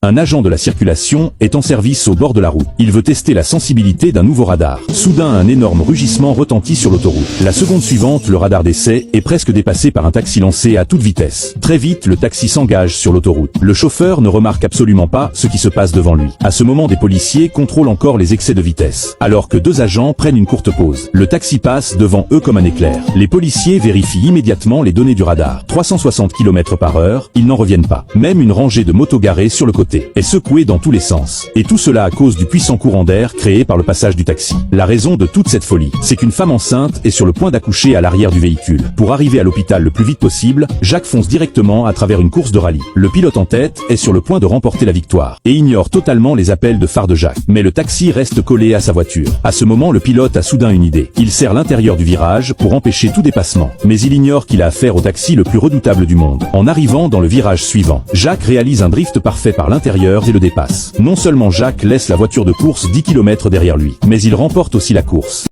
Un agent de la circulation est en service au bord de la route. Il veut tester la sensibilité d'un nouveau radar. Soudain, un énorme rugissement retentit sur l'autoroute. La seconde suivante, le radar d'essai est presque dépassé par un taxi lancé à toute vitesse. Très vite, le taxi s'engage sur l'autoroute. Le chauffeur ne remarque absolument pas ce qui se passe devant lui. À ce moment, des policiers contrôlent encore les excès de vitesse, alors que deux agents prennent une courte pause. Le taxi passe devant eux comme un éclair. Les policiers vérifient immédiatement les données du radar. 360 km/h, ils n'en reviennent pas. Même une rangée de motos garées sur le côté est secouée dans tous les sens. Et tout cela à cause du puissant courant d'air créé par le passage du taxi. La raison de toute cette folie, c'est qu'une femme enceinte est sur le point d'accoucher à l'arrière du véhicule. Pour arriver à l'hôpital le plus vite possible, Jacques fonce directement à travers une course de rallye. Le pilote en tête est sur le point de remporter la victoire et ignore totalement les appels de phare de Jacques. Mais le taxi reste collé à sa voiture. À ce moment, le pilote a soudain une idée. Il serre l'intérieur du virage pour empêcher tout dépassement. Mais il ignore qu'il a affaire au taxi le plus redoutable du monde. En arrivant dans le virage suivant, Jacques réalise un drift parfait par l'intérieur et le dépasse. Non seulement Jacques laisse la voiture de course 10 km derrière lui, mais il remporte aussi la course.